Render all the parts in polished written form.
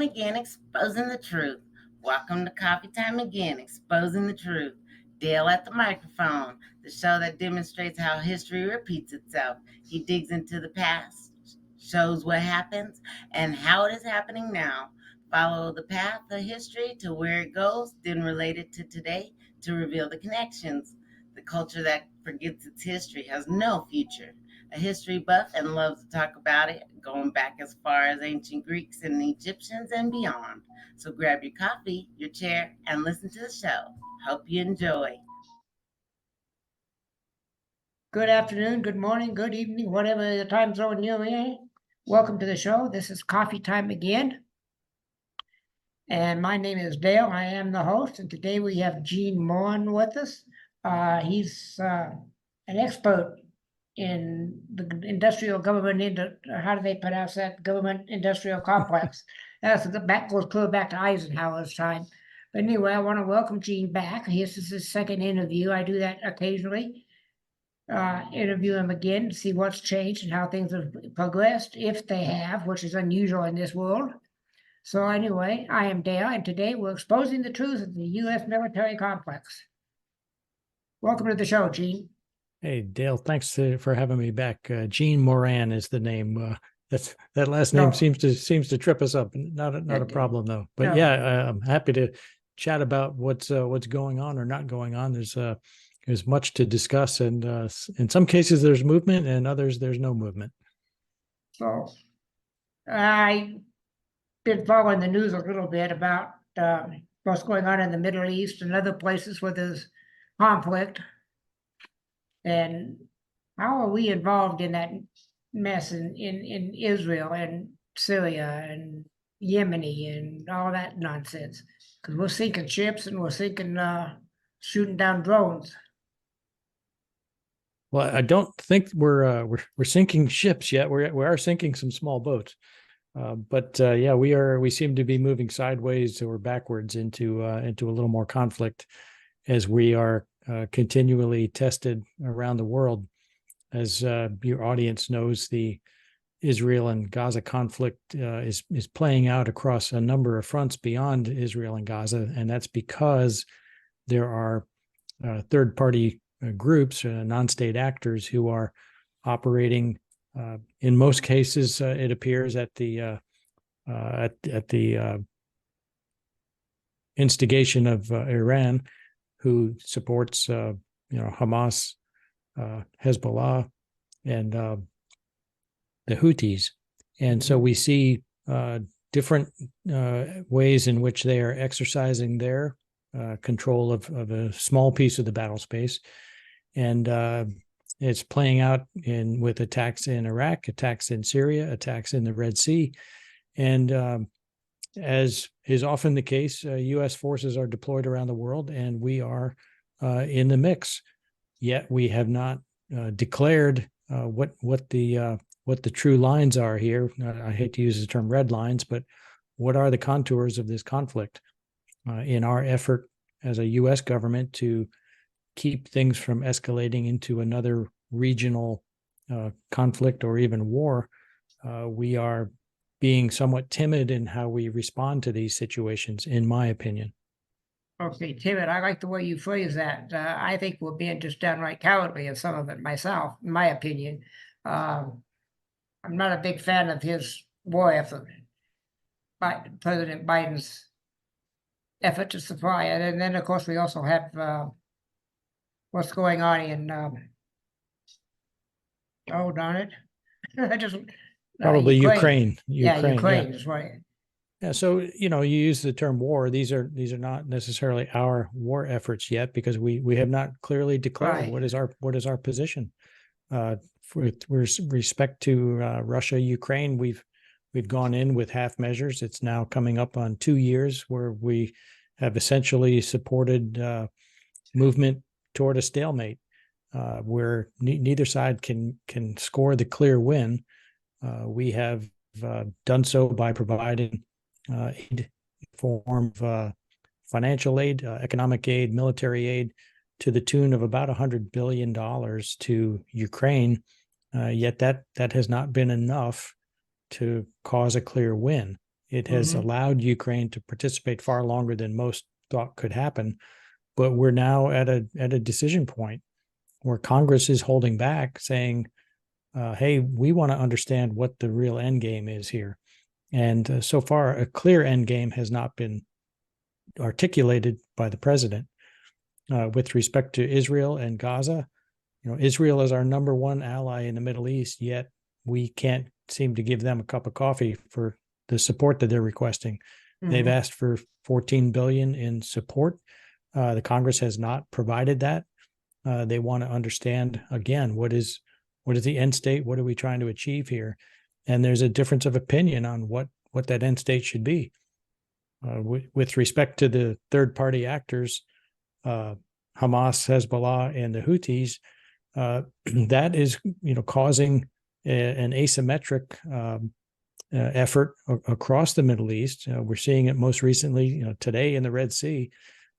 time again, exposing the truth. Welcome to Coffee Time Again, exposing the truth. Dale at the microphone, the show that demonstrates how history repeats itself. He digs into the past, shows what happens, and how it is happening now. Follow the path of history to where it goes, then relate it to today to reveal the connections. The culture that forgets its history has no future. A history buff and loves to talk about it, going back as far as ancient Greeks and Egyptians and beyond. So grab your coffee, your chair, and listen to the show. Hope you enjoy. Good afternoon, good morning, good evening, whatever the time zone you're in. Welcome to the show. This is Coffee Time Again. And my name is Dale. I am the host. And today we have Gene Moran with us. He's an expert in the industrial government, how do they pronounce that? Government industrial complex. That goes clear back to Eisenhower's time. But anyway, I want to welcome Gene back. This is his second interview. I do that occasionally. Interview him again to see what's changed and how things have progressed, if they have, which is unusual in this world. So anyway, I am Dale, and today we're exposing the truth of the U.S. military complex. Welcome to the show, Gene. Hey, Dale, thanks for having me back. Gene Moran is the name. That last name seems to trip us up. Not a problem though. But no. Yeah, I'm happy to chat about what's going on or not going on. There's much to discuss, and in some cases there's movement, and others there's no movement. So, I've been following the news a little bit about what's going on in the Middle East and other places where there's conflict. And how are we involved in that mess in Israel and Syria and Yemeni and all that nonsense? Because we're sinking ships and we're sinking, shooting down drones. Well, I don't think we're sinking ships yet. We are sinking some small boats, but yeah, we seem to be moving sideways or backwards into a little more conflict as we are continually tested around the world. As your audience knows, the Israel and Gaza conflict is playing out across a number of fronts beyond Israel and Gaza, and that's because there are third-party groups, non-state actors who are operating. In most cases, it appears at the instigation of Iran, who supports Hamas, Hezbollah, and the Houthis. And so we see different ways in which they are exercising their control of a small piece of the battle space. And it's playing out with attacks in Iraq, attacks in Syria, attacks in the Red Sea. And as is often the case, U.S. forces are deployed around the world, and we are in the mix. Yet we have not declared what the true lines are here. I hate to use the term red lines, but what are the contours of this conflict in our effort as a U.S. government to keep things from escalating into another regional conflict or even war? We are being somewhat timid in how we respond to these situations, in my opinion. Okay, timid. I like the way you phrase that. I think we're being just downright cowardly in some of it myself, in my opinion. I'm not a big fan of his war effort, President Biden's effort to supply it. And then, of course, we also have what's going on in, oh, darn it. I just... Probably Ukraine. Yeah, Ukraine is right. Yeah, so you use the term war. These are not necessarily our war efforts yet, because we have not clearly declared what is our position. With respect to Russia, Ukraine, we've gone in with half measures. It's now coming up on 2 years where we have essentially supported movement toward a stalemate, where neither side can score the clear win. We have done so by providing aid in the form of financial aid, economic aid, military aid, to the tune of about $100 billion to Ukraine. Yet that has not been enough to cause a clear win. It has allowed Ukraine to participate far longer than most thought could happen. But we're now at a decision point where Congress is holding back, saying, hey, we want to understand what the real end game is here. And so far, a clear end game has not been articulated by the president. With respect to Israel and Gaza, Israel is our number one ally in the Middle East, yet we can't seem to give them a cup of coffee for the support that they're requesting. They've asked for $14 billion in support. The Congress has not provided that. They want to understand, again, what is the end state? What are we trying to achieve here? And there's a difference of opinion on what that end state should be. With respect to the third-party actors, Hamas, Hezbollah, and the Houthis, that is, causing an asymmetric effort across the Middle East. We're seeing it most recently, today in the Red Sea,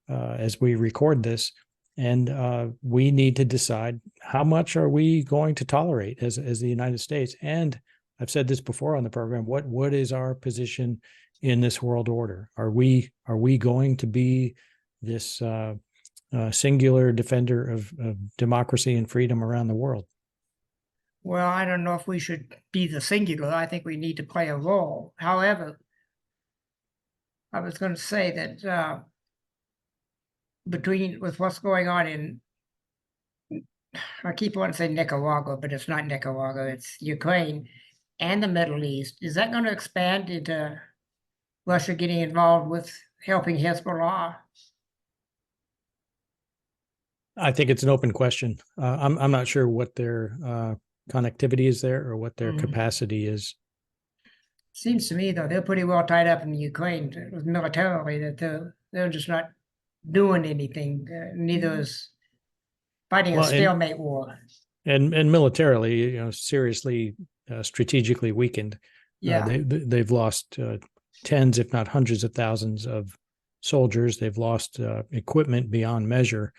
as we record this. And we need to decide how much are we going to tolerate as the United States. And I've said this before on the program, what is our position in this world order? Are we going to be this singular defender of democracy and freedom around the world? Well, I don't know if we should be the singular. I think we need to play a role. However, I was going to say that with what's going on in, I keep wanting to say Nicaragua, but it's not Nicaragua, it's Ukraine and the Middle East, is that going to expand into Russia getting involved with helping Hezbollah? I think it's an open question. I'm not sure what their connectivity is there or what their capacity is. Seems to me, though, they're pretty well tied up in Ukraine militarily, that they're just not doing anything. Neither is fighting a stalemate war. And militarily, seriously, strategically weakened. Yeah, they've lost tens, if not hundreds of thousands of soldiers. They've lost equipment beyond measure.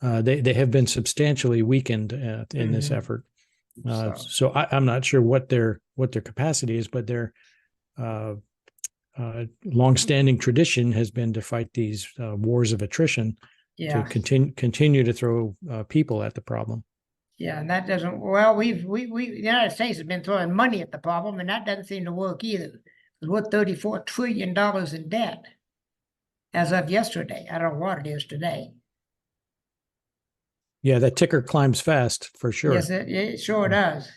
They have been substantially weakened in this effort. So I'm not sure what their capacity is, but their longstanding tradition has been to fight these wars of attrition, to continue to throw people at the problem. Yeah, and that doesn't. Well, the United States has been throwing money at the problem, and that doesn't seem to work either. We're $34 trillion in debt as of yesterday. I don't know what it is today. Yeah, that ticker climbs fast for sure. Yes, it sure does.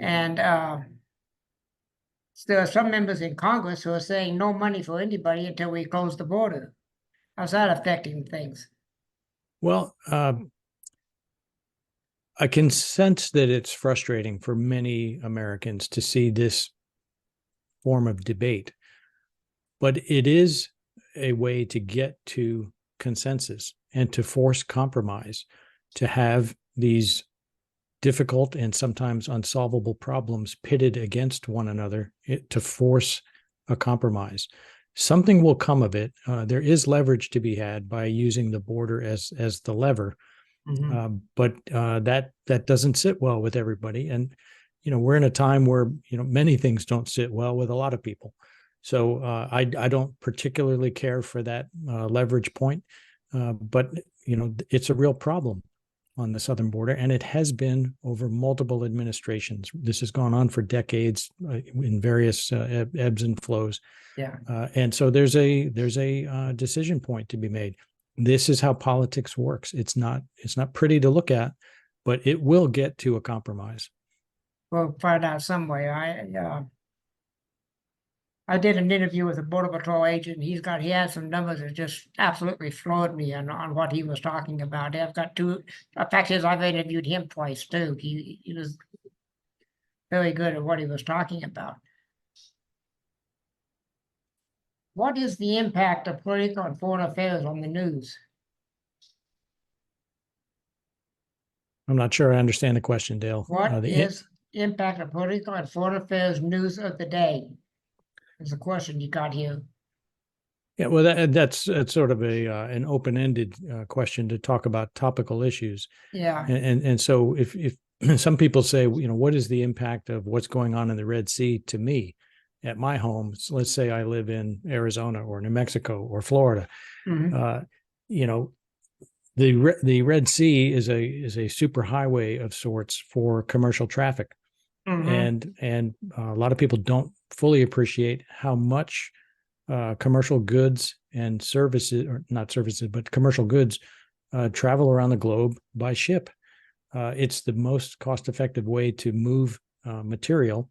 And there are some members in Congress who are saying no money for anybody until we close the border. How's that affecting things? Well, I can sense that it's frustrating for many Americans to see this form of debate, but it is a way to get to consensus and to force compromise, to have these difficult and sometimes unsolvable problems pitted against one another, to force a compromise. Something will come of it. There is leverage to be had by using the border as the lever, but that doesn't sit well with everybody. And we're in a time where many things don't sit well with a lot of people. So I don't particularly care for that leverage point, but it's a real problem on the southern border, and it has been over multiple administrations. This has gone on for decades in various ebbs and flows. Yeah, and so there's a decision point to be made. This is how politics works. It's not pretty to look at, but it will get to a compromise. We'll find out some way. I did an interview with a Border Patrol agent. He had some numbers that just absolutely floored me on what he was talking about. I've got two. In fact, I've interviewed him twice too. He was very good at what he was talking about. What is the impact of political and foreign affairs on the news? I'm not sure I understand the question, Dale. What is the impact of political and foreign affairs news of the day? Is the question you got here. Yeah, well, that's sort of an open-ended question to talk about topical issues. Yeah, and so if some people say, what is the impact of what's going on in the Red Sea to me? at my home, so let's say I live in Arizona or New Mexico or Florida, you know, the Red Sea is a super highway of sorts for commercial traffic. And a lot of people don't fully appreciate how much commercial goods and services, or not services, but commercial goods travel around the globe by ship. It's the most cost-effective way to move material.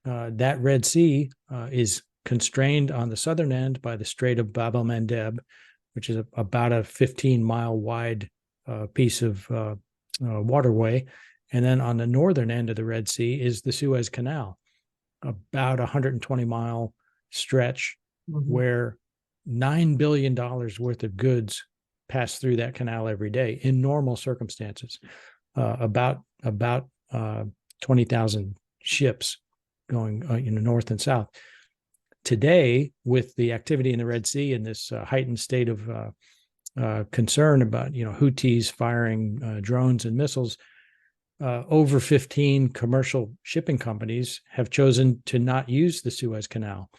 That Red Sea is constrained on the southern end by the Strait of Bab el-Mandeb, which is about a 15-mile wide piece of waterway. And then on the northern end of the Red Sea is the Suez Canal, about a 120-mile stretch where $9 billion worth of goods pass through that canal every day in normal circumstances. About 20,000 ships going north and south. Today, with the activity in the Red Sea and this heightened state of concern about Houthis firing drones and missiles, over 15 commercial shipping companies have chosen to not use the Suez Canal,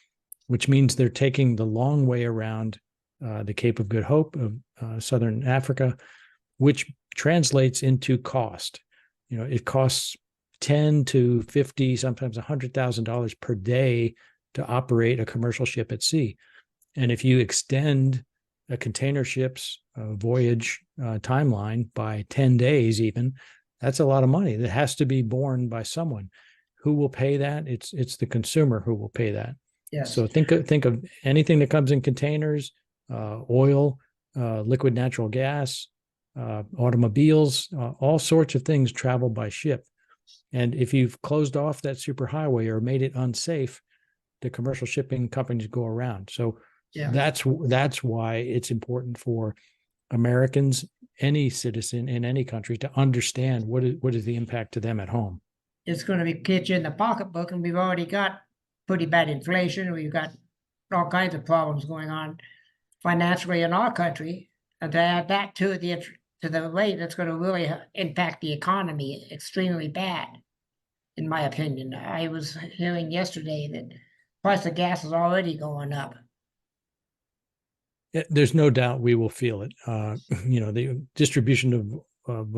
which means they're taking the long way around the Cape of Good Hope of southern Africa, which translates into cost. It costs $10 to $50, sometimes $100,000 per day to operate a commercial ship at sea. And if you extend a container ship's voyage timeline by 10 days even, that's a lot of money that has to be borne by someone. Who will pay that? It's the consumer who will pay that. Yes. So think of anything that comes in containers, oil, liquid natural gas, automobiles, all sorts of things travel by ship. And if you've closed off that superhighway or made it unsafe, the commercial shipping companies go around. So that's why it's important for Americans, any citizen in any country, to understand what is the impact to them at home. It's going to be get you in the pocketbook, and we've already got pretty bad inflation. We've got all kinds of problems going on financially in our country, and to add that to the rate, that's going to really impact the economy extremely bad, in my opinion. I was hearing yesterday that price of gas is already going up. There's no doubt we will feel it. The distribution of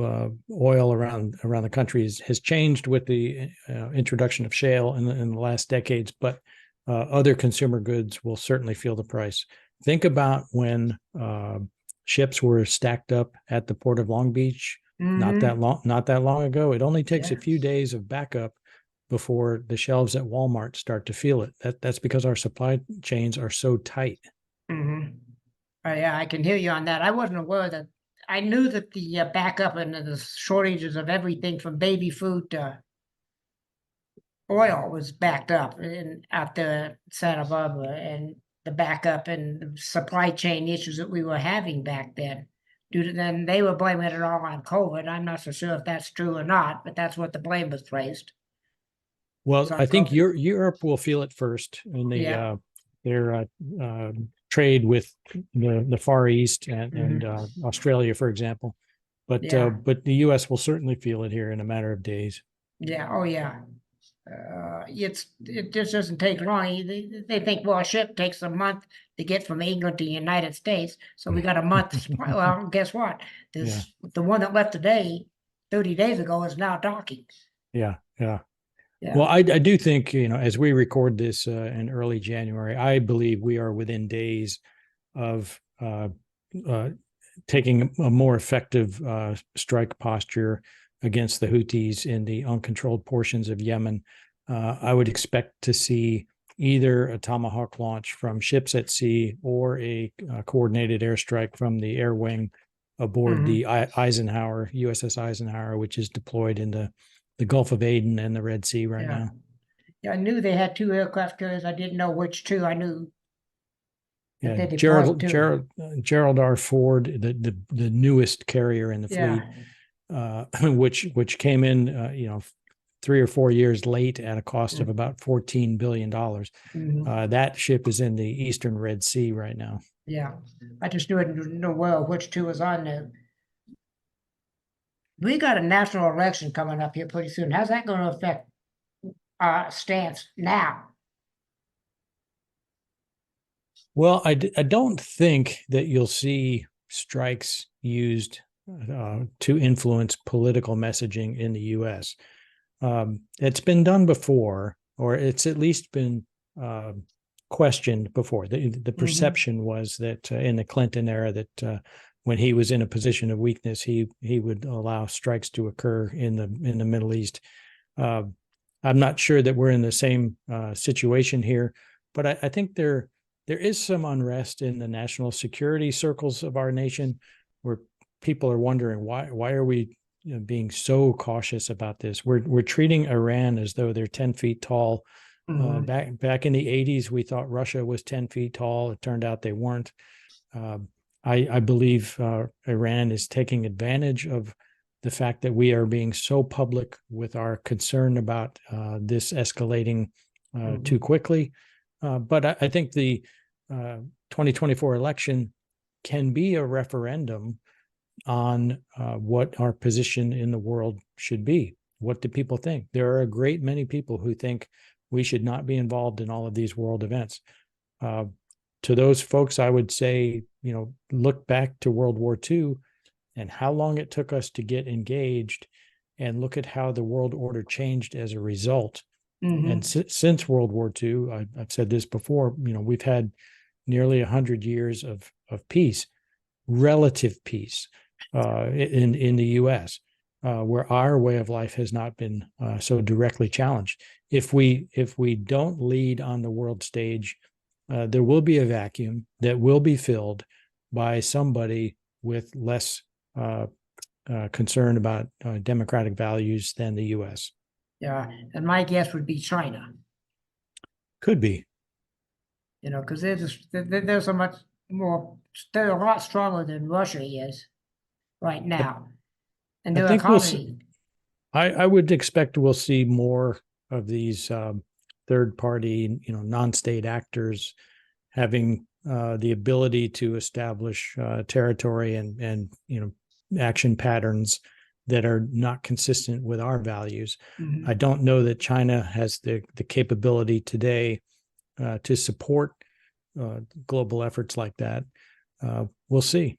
oil around the country has changed with the introduction of shale in the last decades, but other consumer goods will certainly feel the price. Think about when ships were stacked up at the port of Long Beach not that long ago. It only takes a few days of backup before the shelves at Walmart start to feel it. That's because our supply chains are so tight. Yeah, I can hear you on that. I wasn't aware that. I knew that the backup and the shortages of everything from baby food to oil was backed up out there at Santa Barbara, and the backup and the supply chain issues that we were having back then. Then they were blaming it all on COVID. I'm not so sure if that's true or not, but that's what the blame was placed. Well, I think Europe will feel it first in their trade with the Far East and Australia, for example. But the U.S. will certainly feel it here in a matter of days. Yeah. Oh, yeah. It just doesn't take long. They think, well, a ship takes a month to get from England to the United States, so we got a month. Well, guess what? The one that left today, 30 days ago, is now docking. Yeah. Well, I do think, as we record this in early January, I believe we are within days of taking a more effective strike posture against the Houthis in the uncontrolled portions of Yemen. I would expect to see either a Tomahawk launch from ships at sea or a coordinated airstrike from the air wing aboard the Eisenhower, USS Eisenhower, which is deployed in the Gulf of Aden and the Red Sea right now. Yeah, I knew they had 2 aircraft carriers. I didn't know which 2. I knew. Yeah, Gerald R. Ford, the newest carrier in the fleet, which came in 3 or 4 years late at a cost of about $14 billion. That ship is in the Eastern Red Sea right now. Yeah, I just didn't know well which 2 was on there. We got a national election coming up here pretty soon. How's that going to affect our stance now? Well, I don't think that you'll see strikes used to influence political messaging in the U.S. It's been done before, or it's at least been questioned before. The perception was that in the Clinton era, that when he was in a position of weakness, he would allow strikes to occur in the Middle East. I'm not sure that we're in the same situation here, but I think there is some unrest in the national security circles of our nation, where people are wondering why are we being so cautious about this. We're treating Iran as though they're 10 feet tall. Back in the 80s, we thought Russia was 10 feet tall. It turned out they weren't. I believe Iran is taking advantage of the fact that we are being so public with our concern about this escalating too quickly. But I think the 2024 election can be a referendum on what our position in the world should be. What do people think? There are a great many people who think we should not be involved in all of these world events. To those folks, I would say, look back to World War II and how long it took us to get engaged, and look at how the world order changed as a result. And since World War II, I've said this before, we've had nearly 100 years of peace, relative peace, in the U.S., where our way of life has not been so directly challenged. If we don't lead on the world stage, there will be a vacuum that will be filled by somebody with less concern about democratic values than the U.S. Yeah, and my guess would be China. Could be. Because they're so much more, they're a lot stronger than Russia is right now. And their economy. I would expect we'll see more of these third-party, non-state actors having the ability to establish territory and action patterns that are not consistent with our values. I don't know that China has the capability today to support global efforts like that. We'll see.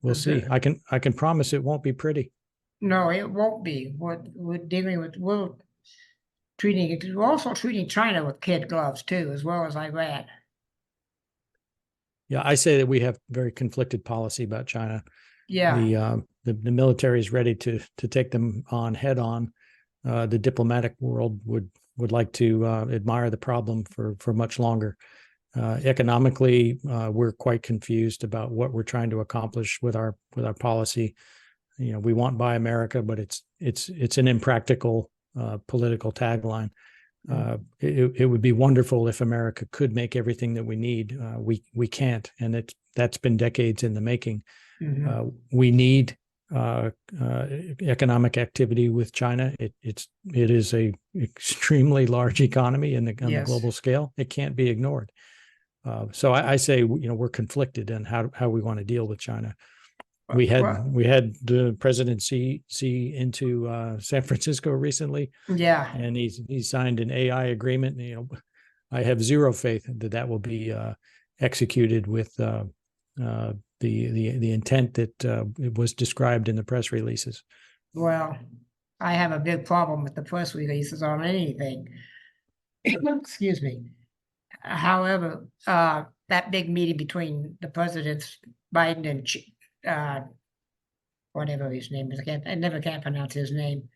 We'll see. I can promise it won't be pretty. No, it won't be. What we're dealing with, we're also treating China with kid gloves too, as well as Iran. Yeah, I say that we have very conflicted policy about China. Yeah. The military is ready to take them on head on. The diplomatic world would like to admire the problem for much longer. Economically, we're quite confused about what we're trying to accomplish with our policy. We want Buy America, but it's an impractical political tagline. It would be wonderful if America could make everything that we need. We can't, and that's been decades in the making. We need economic activity with China. It is a extremely large economy on the global scale. It can't be ignored. So I say, we're conflicted in how we want to deal with China. We had the President Xi into San Francisco recently. Yeah, and he signed an AI agreement. I have zero faith that will be executed with the intent that it was described in the press releases. Well, I have a big problem with the press releases on anything. Excuse me. However, that big meeting between the presidents Biden and whatever his name is, I never can pronounce his name.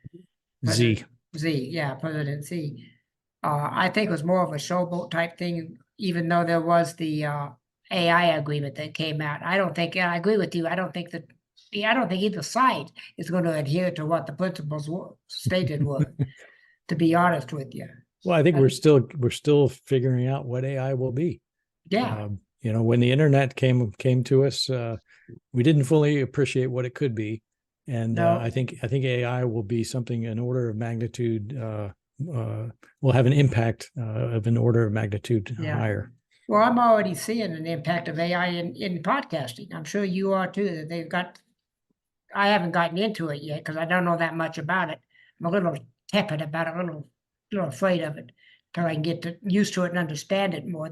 President President Xi. I think it was more of a showboat type thing, even though there was the AI agreement that came out. I agree with you. I don't think either side is going to adhere to what the principles stated were, to be honest with you. Well, I think we're still figuring out what AI will be. Yeah. When the internet came to us, we didn't fully appreciate what it could be, and I think AI will be something an order of magnitude. Will have an impact of an order of magnitude higher. Well, I'm already seeing an impact of AI in podcasting. I'm sure you are too. I haven't gotten into it yet because I don't know that much about it. I'm a little tepid about it, a little afraid of it, till I can get used to it and understand it more.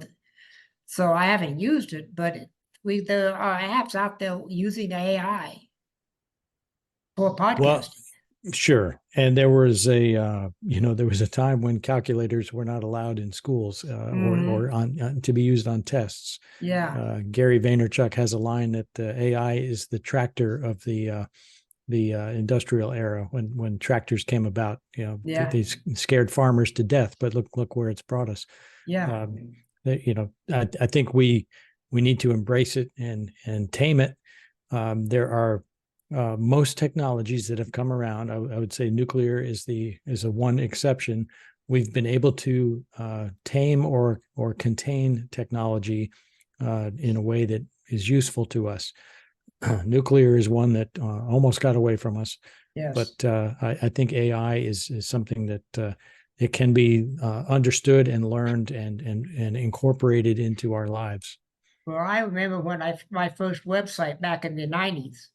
So I haven't used it, but there are apps out there using AI for Well, podcasting. sure. And there was there was a time when calculators were not allowed in schools or on to be used on tests. Yeah. Gary Vaynerchuk has a line that AI is the tractor of the industrial era when tractors came about. Yeah. They scared farmers to death, but look where it's brought us. Yeah. I think we need to embrace it and tame it. There are most technologies that have come around. I would say nuclear is a one exception. We've been able to tame or contain technology in a way that is useful to us. Nuclear is one that almost got away from us. Yes. But I think AI is something that it can be understood and learned and incorporated into our lives. Well, I remember when my first website back in the 90s,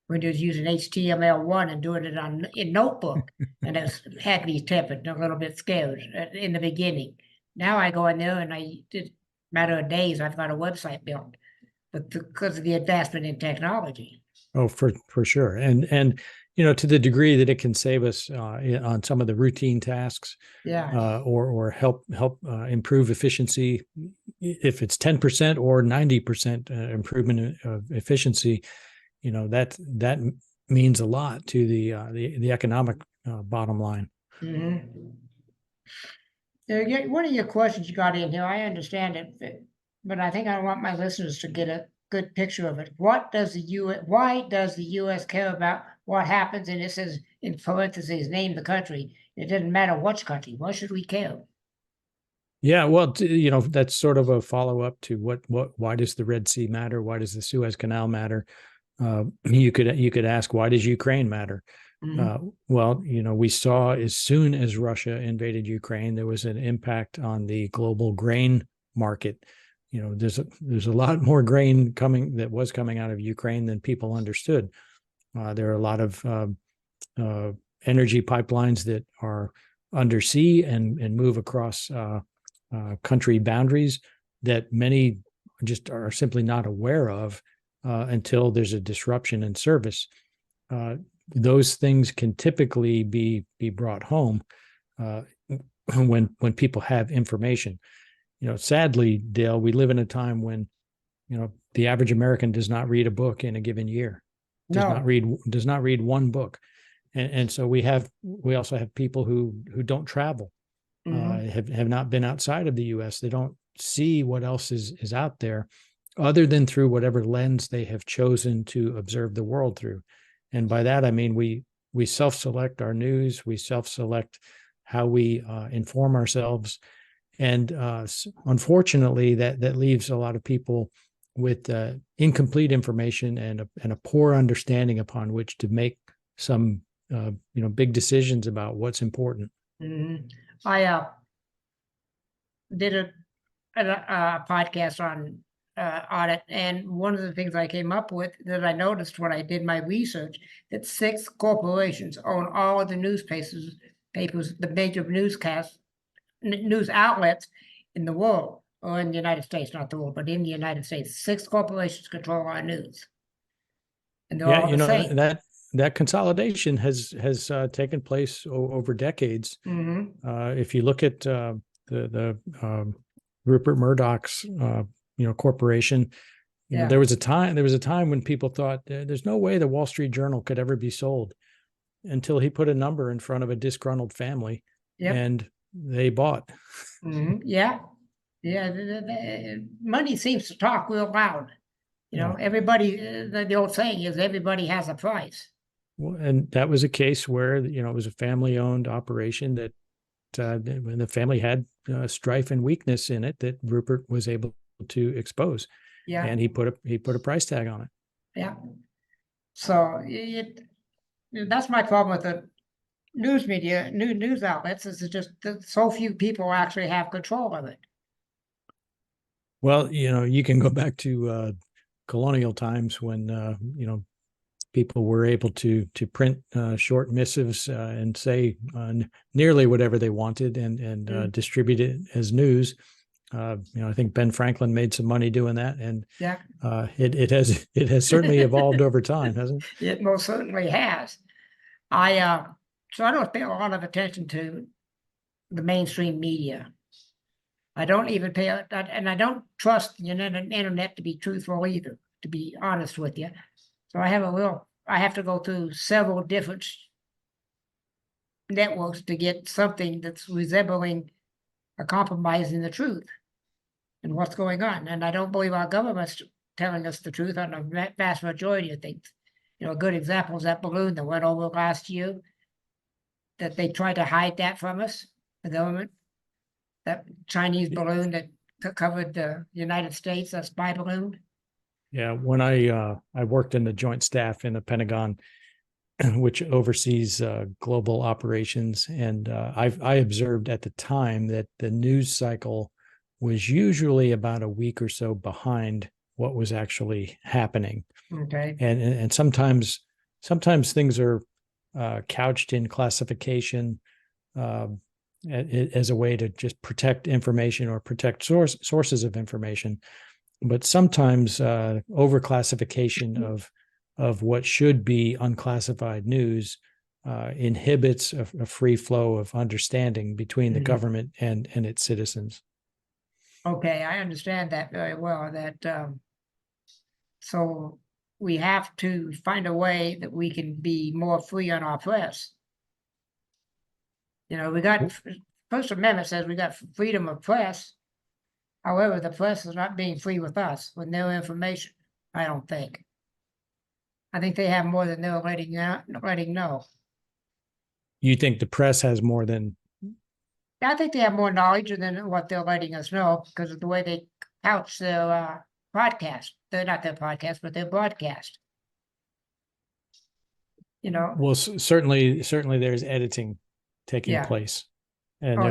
when it was using HTML1 and doing it in Notebook, and it had me tepid and a little bit scared in the beginning. Now I go in there and matter of days, I've got a website built, but because of the advancement in technology. Oh, for sure, and to the degree that it can save us on some of the routine tasks, Yeah. or help improve efficiency, if it's 10% or 90% improvement of efficiency, that means a lot to the economic bottom line. Mm-hmm. One of your questions you got in here, I understand it, but I think I want my listeners to get a good picture of it. Why does the U.S. care about what happens? And it says in parentheses, name the country. It doesn't matter which country. Why should we care? Yeah, well, that's sort of a follow up to why does the Red Sea matter? Why does the Suez Canal matter? You could ask, why does Ukraine matter? Well, we saw as soon as Russia invaded Ukraine, there was an impact on the global grain market. There's a lot more grain coming out of Ukraine than people understood. There are a lot of energy pipelines that are undersea and move across country boundaries that many just are simply not aware of until there's a disruption in service. Those things can typically be brought home when people have information. Sadly, Dale, we live in a time when the average American does not read a book in a given year. Does not read one book, and so we also have people who don't travel, have not been outside of the U.S. They don't see what else is out there, other than through whatever lens they have chosen to observe the world through. And by that, I mean, we self-select our news, we self-select how we inform ourselves. And unfortunately, that leaves a lot of people with incomplete information and a poor understanding upon which to make some big decisions about what's important. I did a podcast on it, and one of the things I came up with that I noticed when I did my research, that 6 corporations own all of the papers, the major news outlets in the world, or in the United States, not the world, but in the United States. 6 corporations control our news, and they're all the same. That consolidation has taken place over decades. If you look at the Rupert Murdoch's corporation, there was a time when people thought there's no way the Wall Street Journal could ever be sold, until he put a number in front of a disgruntled family, and they bought. Yeah. Money seems to talk real loud. Everybody. The old saying is, everybody has a price. Well, and that was a case where it was a family-owned operation that when the family had strife and weakness in it, that Rupert was able to expose. Yeah, and he put a price tag on it. Yeah. So that's my problem with the news media, news outlets, is just that so few people actually have control of it. Well, you can go back to colonial times when people were able to print short missives and say nearly whatever they wanted and distribute it as news. I think Ben Franklin made some money doing that, and Yeah, it has certainly evolved over time, hasn't it? it most certainly has. So I don't pay a lot of attention to the mainstream media. I don't even pay, and I don't trust the internet to be truthful either, to be honest with you. So I have to go through several different networks to get something that's resembling or compromising the truth and what's going on. And I don't believe our government's telling us the truth on a vast majority of things. A good example is that balloon that went over last year, that they tried to hide that from us, the government. That Chinese balloon that covered the United States, that spy balloon. Yeah, when I worked in the Joint Staff in the Pentagon, which oversees global operations, and I observed at the time that the news cycle was usually about a week or so behind what was actually happening. Okay. And sometimes things are couched in classification as a way to just protect information or protect sources of information, but sometimes overclassification of what should be unclassified news inhibits a free flow of understanding between the government and its citizens. Okay, I understand that very well. So we have to find a way that we can be more free on our press. We got First Amendment says we got freedom of press. However, the press is not being free with us, with no information. I don't think. I think they have more than they're letting know. You think the press has more than? I think they have more knowledge than what they're letting us know because of the way they couch their broadcast. They're not their podcast, but their broadcast. Well, certainly there's editing taking place, and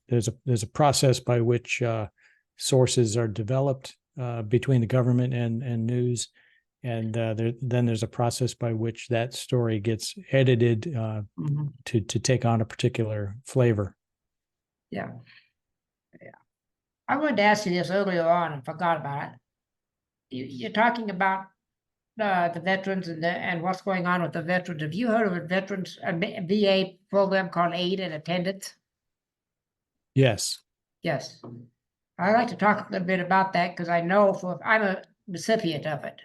there's a process by which sources are developed between the government and news, and then there's a process by which that story gets edited to take on a particular flavor. Yeah. I wanted to ask you this earlier on and forgot about it. You're talking about the veterans and what's going on with the veterans. Have you heard of a VA program called Aid and Attendance? Yes. Yes. I'd like to talk a little bit about that because I know I'm a recipient of it,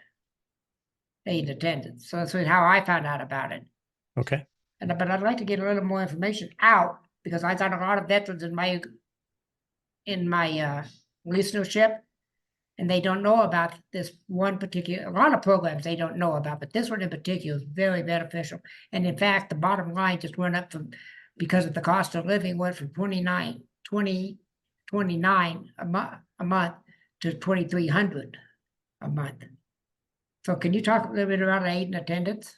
Aid and Attendance. So that's how I found out about it. Okay. But I'd like to get a little more information out because I got a lot of veterans in my listenership, and they don't know about this one particular. A lot of programs they don't know about, but this one in particular is very beneficial. And in fact, the bottom line just went up because of the cost of living went from $29 a month to $2,300 a month. So can you talk a little bit about Aid and Attendance?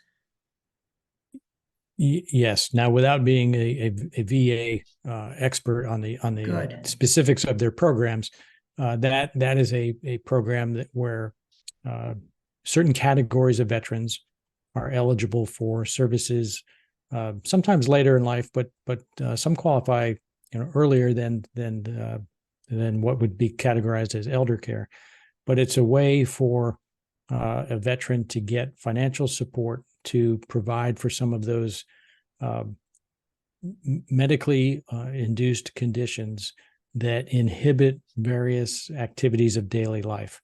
Yes. Now, without being a VA expert on the specifics of their programs, that is a program where certain categories of veterans are eligible for services, sometimes later in life, but some qualify earlier than what would be categorized as elder care. But it's a way for a veteran to get financial support to provide for some of those medically induced conditions that inhibit various activities of daily life.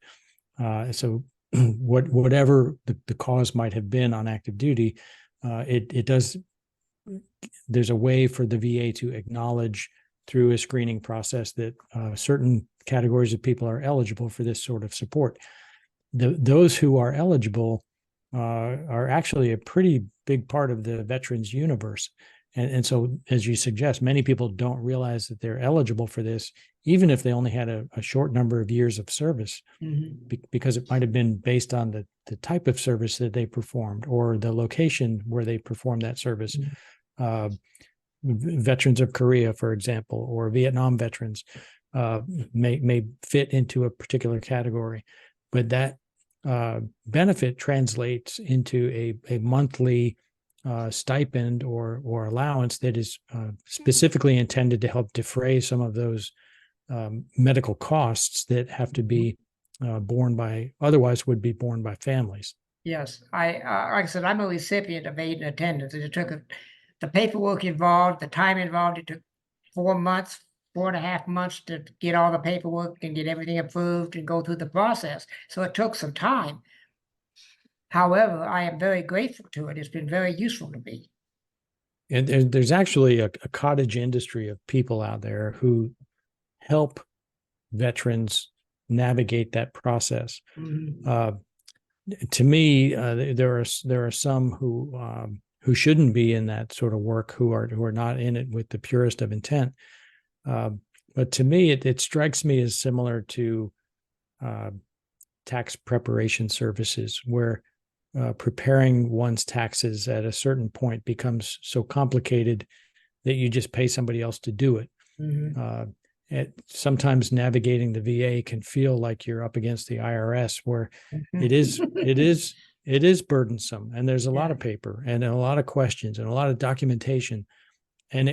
So whatever the cause might have been on active duty, there's a way for the VA to acknowledge through a screening process that certain categories of people are eligible for this sort of support. Those who are eligible are actually a pretty big part of the veterans universe. And so, as you suggest, many people don't realize that they're eligible for this, even if they only had a short number of years of service, because it might have been based on the type of service that they performed or the location where they performed that service. Veterans of Korea, for example, or Vietnam veterans may fit into a particular category, but that benefit translates into a monthly stipend or allowance that is specifically intended to help defray some of those medical costs that have to be otherwise would be borne by families. Yes, like I said, I'm a recipient of aid and attendance, and it took the paperwork involved, the time involved. It took 4 months, 4.5 months to get all the paperwork and get everything approved and go through the process. So it took some time. However, I am very grateful to it. It's been very useful to me. And there's actually a cottage industry of people out there who help veterans navigate that process. To me, there are some who shouldn't be in that sort of work, who are not in it with the purest of intent. But to me, it strikes me as similar to tax preparation services, where preparing one's taxes at a certain point becomes so complicated that you just pay somebody else to do it. Sometimes navigating the VA can feel like you're up against the IRS, where it is burdensome, and there's a lot of paper and a lot of questions and a lot of documentation, and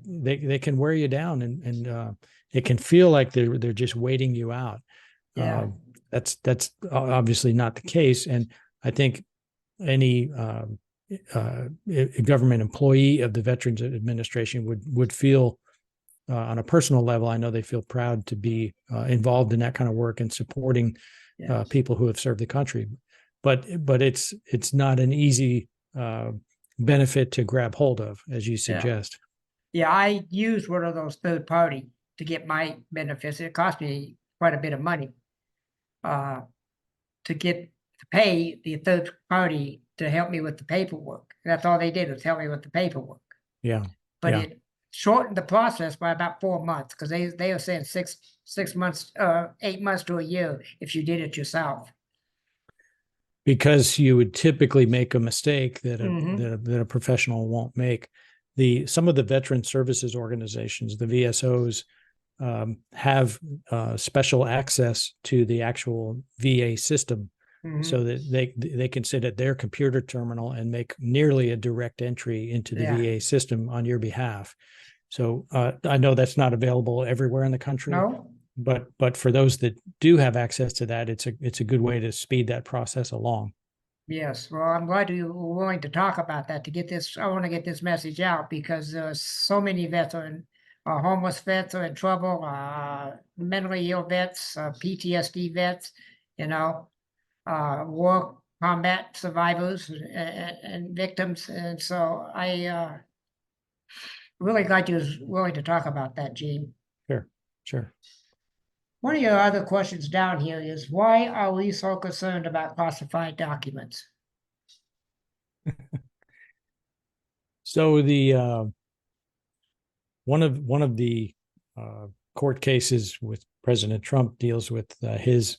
they can wear you down, and it can feel like they're just waiting you out. That's obviously not the case, and I think any government employee of the Veterans Administration would feel, on a personal level, I know they feel proud to be involved in that kind of work and supporting people who have served the country. But it's not an easy benefit to grab hold of, as you suggest. Yeah, I used one of those third party to get my benefits. It cost me quite a bit of money to pay the third party to help me with the paperwork. That's all they did, was help me with the paperwork. But it shortened the process by about 4 months, because they were saying 6 months, 8 months to a year if you did it yourself. Because you would typically make a mistake that a professional won't make. Some of the veteran services organizations, the VSOs, have special access to the actual VA system, so that they can sit at their computer terminal and make nearly a direct entry into the VA system on your behalf. So I know that's not available everywhere in the country. No. But for those that do have access to that, it's a good way to speed that process along. Yes, well, I'm glad you were willing to talk about that, I want to get this message out, because so many vets homeless vets are in trouble, mentally ill vets, PTSD vets, war combat survivors and victims. And so I really glad you was willing to talk about that, Gene. Sure. One of your other questions down here is, why are we so concerned about classified documents? So the one of the court cases with President Trump deals with his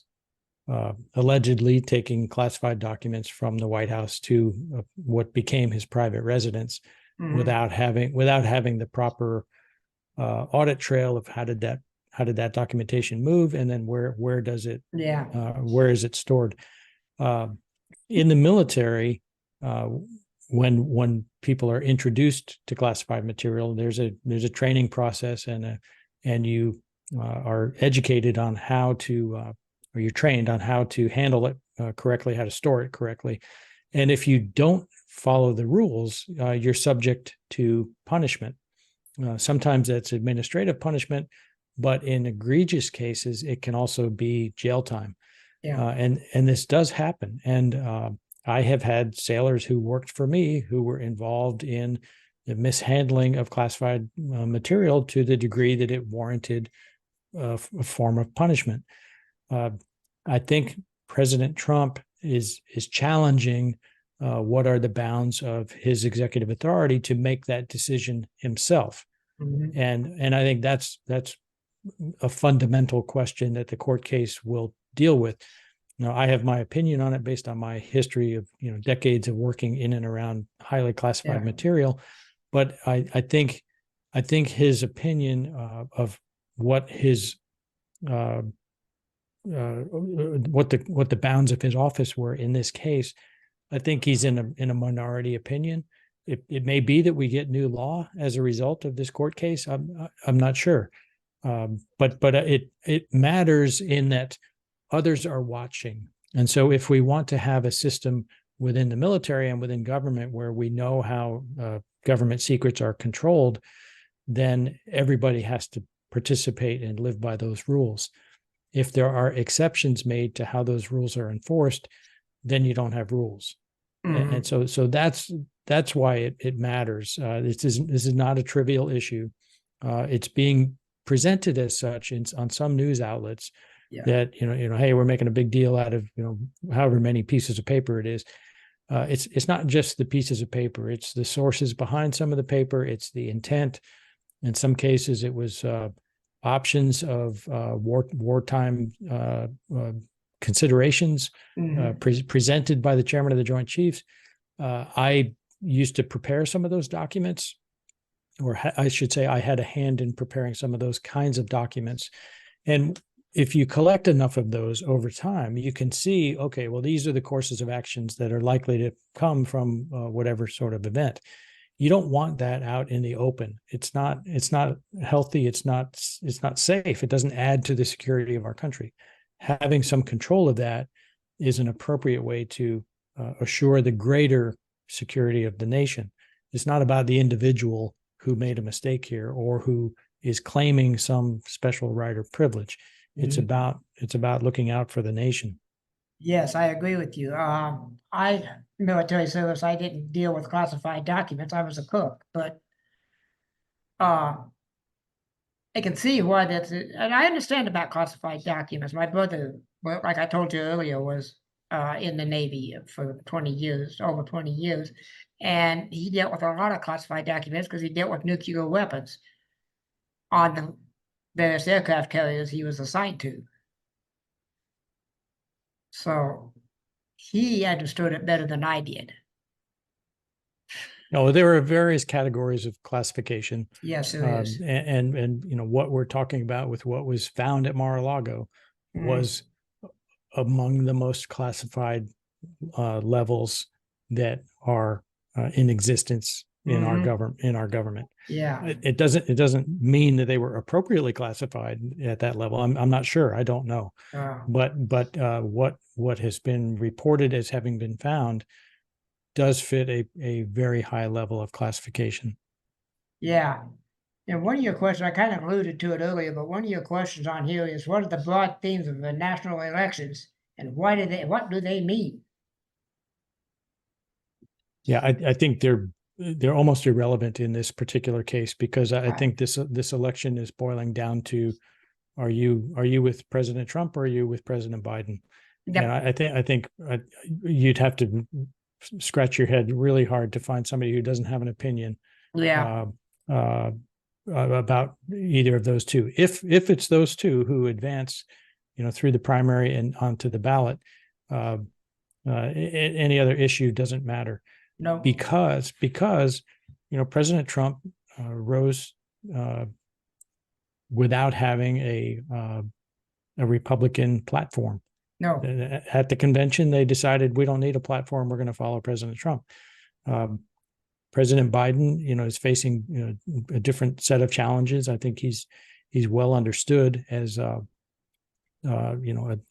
allegedly taking classified documents from the White House to what became his private residence, without having the proper audit trail of how did that documentation move, and then where does it where is it stored. In the military, when people are introduced to classified material, there's a training process, and you are educated on how to or you're trained on how to handle it correctly, how to store it correctly. And if you don't follow the rules, you're subject to punishment. Sometimes that's administrative punishment, but in egregious cases, it can also be jail time. And this does happen. And I have had sailors who worked for me who were involved in the mishandling of classified material to the degree that it warranted a form of punishment. I think President Trump is challenging what are the bounds of his executive authority to make that decision himself. And I think that's a fundamental question that the court case will deal with. Now, I have my opinion on it based on my history of decades of working in and around highly classified material, but I think his opinion of what his what the bounds of his office were in this case, I think he's in a minority opinion. It may be that we get new law as a result of this court case. I'm not sure, But it matters in that others are watching. And so if we want to have a system within the military and within government where we know how government secrets are controlled, then everybody has to participate and live by those rules. If there are exceptions made to how those rules are enforced, then you don't have rules. Mhm. And so that's why it matters. This is not a trivial issue. It's being presented as such on some news outlets Yeah. that hey, we're making a big deal out of however many pieces of paper it is. It's not just the pieces of paper; it's the sources behind some of the paper. It's the intent. In some cases, it was options of wartime considerations presented by the chairman of the Joint Chiefs. I used to prepare some of those documents, or I should say I had a hand in preparing some of those kinds of documents. And if you collect enough of those over time, you can see, okay, well, these are the courses of actions that are likely to come from whatever sort of event. You don't want that out in the open. It's not healthy. It's not safe. It doesn't add to the security of our country. Having some control of that is an appropriate way to assure the greater security of the nation. It's not about the individual who made a mistake here or who is claiming some special right or privilege. It's about looking out for the nation. Yes, I agree with you. Military service, I didn't deal with classified documents. I was a cook, but I can see why that's it. And I understand about classified documents. My brother, well, like I told you earlier, was in the Navy for 20 years, over 20 years. And he dealt with a lot of classified documents because he dealt with nuclear weapons on the various aircraft carriers he was assigned to. So he understood it better than I did. No, there are various categories of classification. Yes, there is. And what we're talking about with what was found at Mar-a-Lago was among the most classified levels that are in existence in our government. Yeah. It doesn't mean that they were appropriately classified at that level. I'm not sure. I don't know. But what has been reported as having been found does fit a very high level of classification. Yeah. And one of your questions, I kind of alluded to it earlier, but one of your questions on here is what are the broad themes of the national elections and what do they mean? Yeah, I think they're almost irrelevant in this particular case because I think this election is boiling down to are you with President Trump or are you with President Biden? Yep. And I think you'd have to scratch your head really hard to find somebody who doesn't have an opinion about either of those two. If it's those two who advance, through the primary and onto the ballot, any other issue doesn't matter. No. Because President Trump rose without having a Republican platform. No. At the convention, they decided we don't need a platform. We're going to follow President Trump. President Biden, is facing a different set of challenges. I think he's well understood as a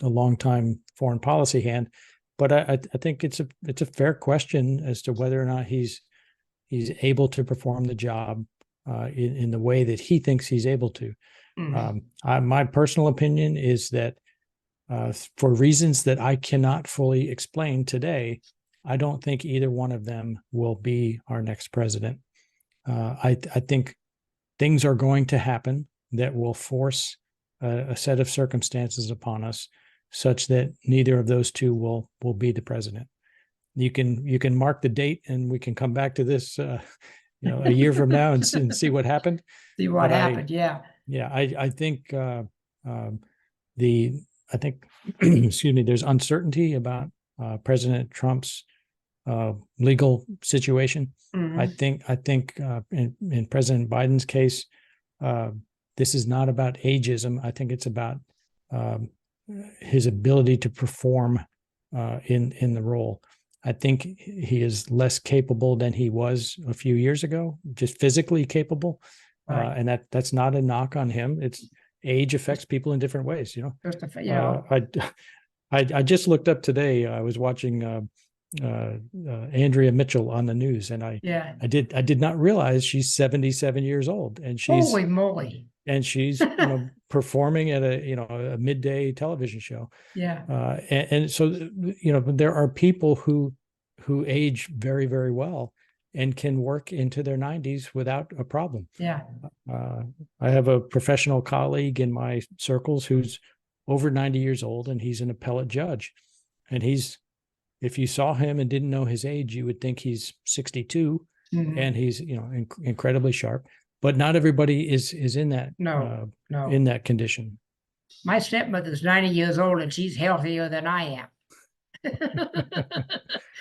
longtime foreign policy hand. But I think it's a fair question as to whether or not he's able to perform the job in the way that he thinks he's able to. My personal opinion is that for reasons that I cannot fully explain today, I don't think either one of them will be our next president. I think things are going to happen that will force a set of circumstances upon us such that neither of those two will be the president. You can mark the date and we can come back to this a year from now and see what happened. See what happened. Yeah. I think excuse me, there's uncertainty about President Trump's legal situation. I think in President Biden's case, this is not about ageism. I think it's about his ability to perform in the role. I think he is less capable than he was a few years ago, just physically capable. And that's not a knock on him. age affects people in different ways. Just I just looked up today. I was watching Andrea Mitchell on the news, and I did not realize she's 77 years old, and holy moly. And she's performing at a midday television show. Yeah. And so there are people who age very, very well and can work into their 90s without a problem. Yeah. I have a professional colleague in my circles who's over 90 years old, and he's an appellate judge. And if you saw him and didn't know his age, you would think he's 62, and he's incredibly sharp. But not everybody is in that in that condition. My stepmother's 90 years old, and she's healthier than I am.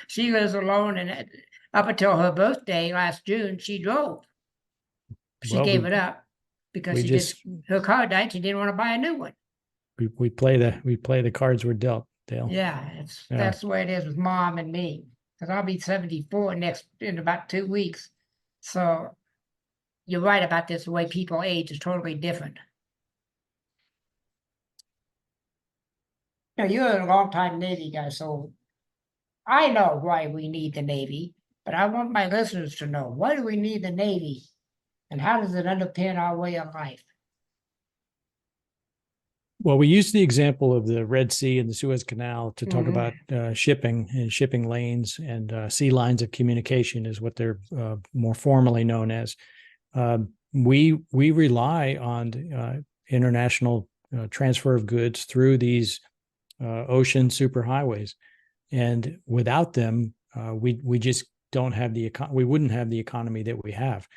She lives alone, and up until her birthday last June, she drove. She gave it up because her car died. She didn't want to buy a new one. We play the cards we're dealt, Dale. Yeah, that's the way it is with Mom and me. Because I'll be 74 in about 2 weeks. So you're right about this. The way people age is totally different. Now, you're a long-time Navy guy, so I know why we need the Navy, but I want my listeners to know, why do we need the Navy, and how does it underpin our way of life? Well, we use the example of the Red Sea and the Suez Canal to talk about shipping and shipping lanes, and sea lines of communication is what they're more formally known as. We rely on international transfer of goods through these ocean superhighways, and without them, we just don't have we wouldn't have the economy that we have,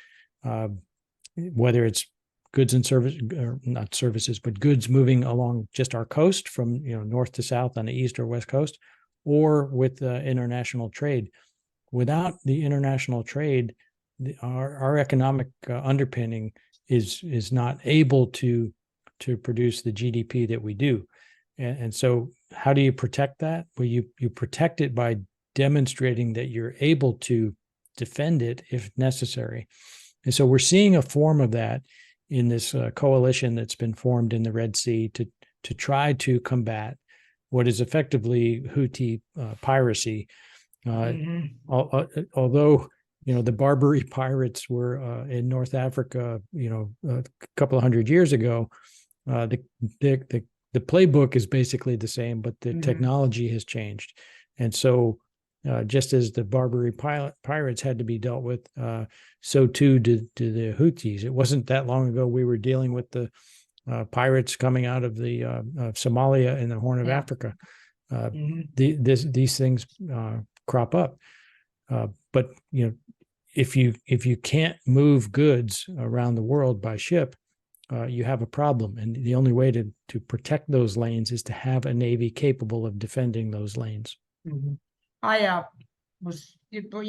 whether it's goods and not services, but goods moving along just our coast from north to south on the east or west coast, or with international trade. Without the international trade, our economic underpinning is not able to produce the GDP that we do. And so how do you protect that? Well, you protect it by demonstrating that you're able to defend it if necessary. And so we're seeing a form of that in this coalition that's been formed in the Red Sea to try to combat what is effectively Houthi piracy. Although the Barbary pirates were in North Africa, a couple of hundred years ago, the playbook is basically the same, but the technology has changed. And so just as the Barbary pirates had to be dealt with, so too did the Houthis. It wasn't that long ago we were dealing with the pirates coming out of the Somalia and the Horn of Africa. These things crop up, but if you can't move goods around the world by ship, you have a problem, and the only way to protect those lanes is to have a Navy capable of defending those lanes. You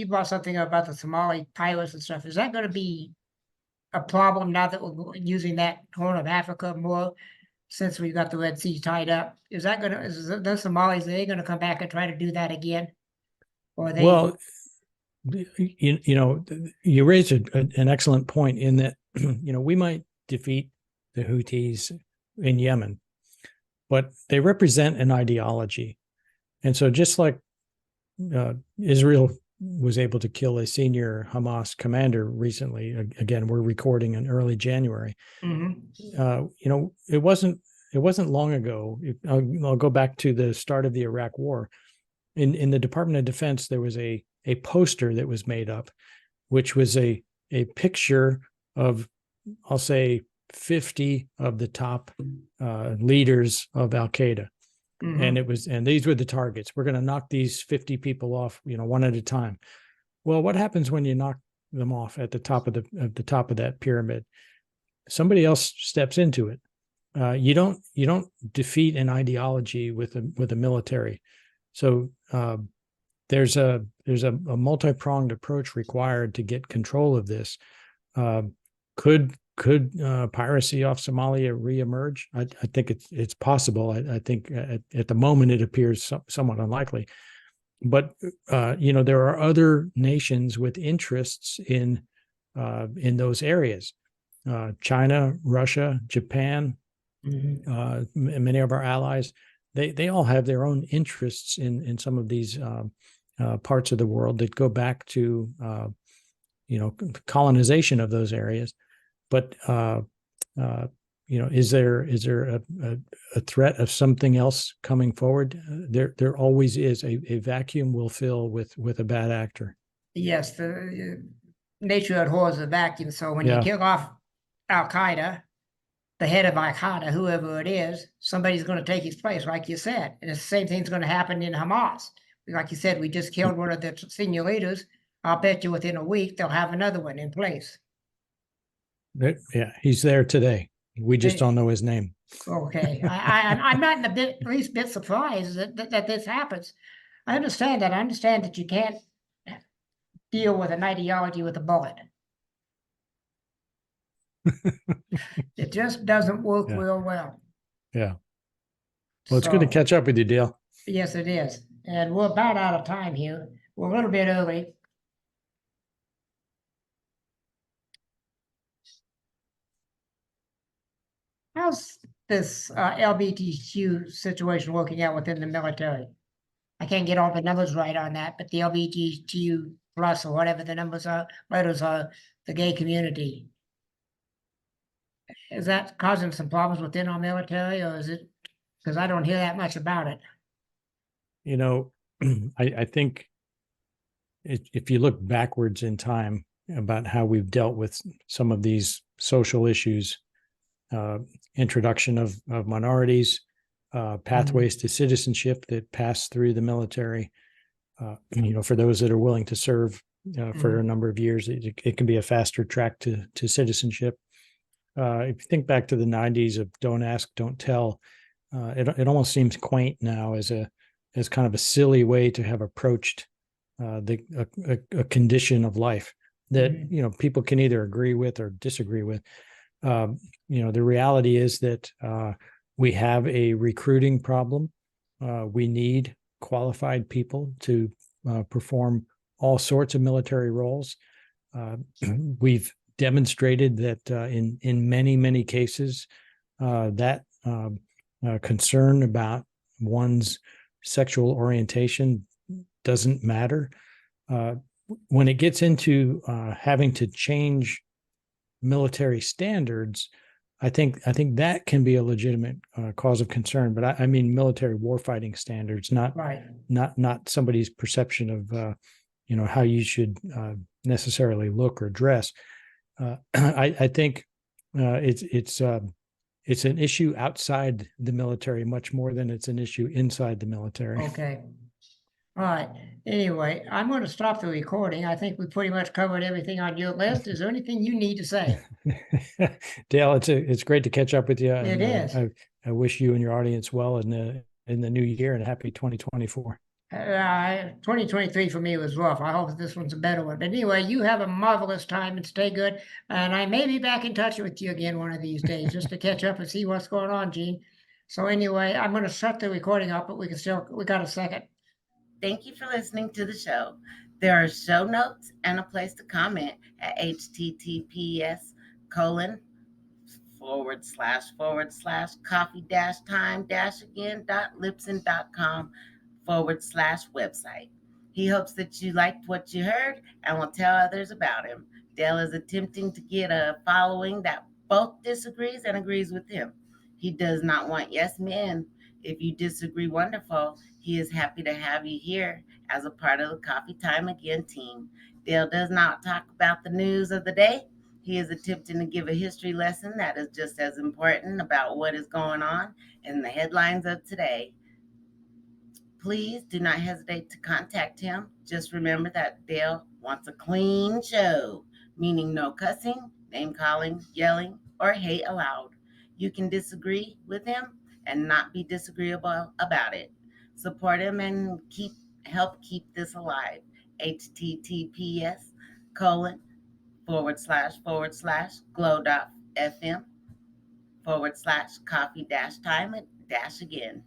brought something up about the Somali pirates and stuff. Is that going to be a problem now that we're using that Horn of Africa more, since we've got the Red Sea tied up? Is the Somalis, are they going to come back and try to do that again? Or they? Well, you raised an excellent point in that, we might defeat the Houthis in Yemen, but they represent an ideology. And so just like Israel was able to kill a senior Hamas commander recently, again, we're recording in early January. It wasn't long ago. I'll go back to the start of the Iraq War. In the Department of Defense, there was a poster that was made up, which was a picture of, I'll say, 50 of the top leaders of Al Qaeda. And these were the targets. We're going to knock these 50 people off, one at a time. Well, what happens when you knock them off at the top of that pyramid? Somebody else steps into it. You don't defeat an ideology with a military. So there's a multi-pronged approach required to get control of this. Could piracy off Somalia reemerge? I think it's possible. I think at the moment it appears somewhat unlikely. But there are other nations with interests in those areas: China, Russia, Japan, Many of our allies, they all have their own interests in some of these parts of the world that go back to colonization of those areas. But is there a threat of something else coming forward? There always is. A vacuum will fill with a bad actor. Yes, the nature abhors a vacuum. So when you Yeah. kill off Al Qaeda, the head of Al Qaeda, whoever it is, somebody's going to take his place, like you said. And the same thing's going to happen in Hamas. Like you said, we just killed one of the senior leaders. I'll bet you within a week they'll have another one in place. Yeah, he's there today. We just don't know his name. Okay, I'm not in the least bit surprised that this happens. I understand that. I understand that you can't deal with an ideology with a bullet. It just doesn't work real well. Yeah. Well, it's good to catch up with you, Dale. Yes, it is. And we're about out of time here. We're a little bit early. How's this LGBTQ situation working out within the military? I can't get all the numbers right on that, but the LGBTQ plus or whatever the letters are, the gay community. Is that causing some problems within our military, or is it, because I don't hear that much about it? I think if you look backwards in time about how we've dealt with some of these social issues, introduction of minorities, pathways to citizenship that pass through the military, for those that are willing to serve for a number of years, it can be a faster track to citizenship. If you think back to the 90s of don't ask, don't tell, it almost seems quaint now as kind of a silly way to have approached a condition of life that people can either agree with or disagree with. The reality is that we have a recruiting problem. We need qualified people to perform all sorts of military roles. We've demonstrated that in many cases that concern about one's sexual orientation doesn't matter. When it gets into having to change military standards, I think that can be a legitimate cause of concern. But I mean military warfighting standards, not somebody's perception of how you should necessarily look or dress. I think it's an issue outside the military much more than it's an issue inside the military. Okay. All right. Anyway, I'm going to stop the recording. I think we pretty much covered everything on your list. Is there anything you need to say? Dale, it's great to catch up with you. It is. I wish you and your audience well in the new year, and happy 2024. 2023 for me was rough. I hope this one's a better one. But anyway, you have a marvelous time and stay good. And I may be back in touch with you again one of these days just to catch up and see what's going on, Gene. So anyway, I'm going to shut the recording up, but we got a second. Thank you for listening to the show. There are show notes and a place to comment at https://coffee-time-again.libsyn.com/website. He hopes that you liked what you heard and will tell others about him. Dale is attempting to get a following that both disagrees and agrees with him. He does not want yes men. If you disagree, wonderful. He is happy to have you here as a part of the Coffee Time Again team. Dale does not talk about the news of the day. He is attempting to give a history lesson that is just as important about what is going on in the headlines of today. Please do not hesitate to contact him. Just remember that Dale wants a clean show, meaning no cussing, name calling, yelling, or hate allowed. You can disagree with him and not be disagreeable about it. Support him and help keep this alive. https://glow.fm/coffee-time-again.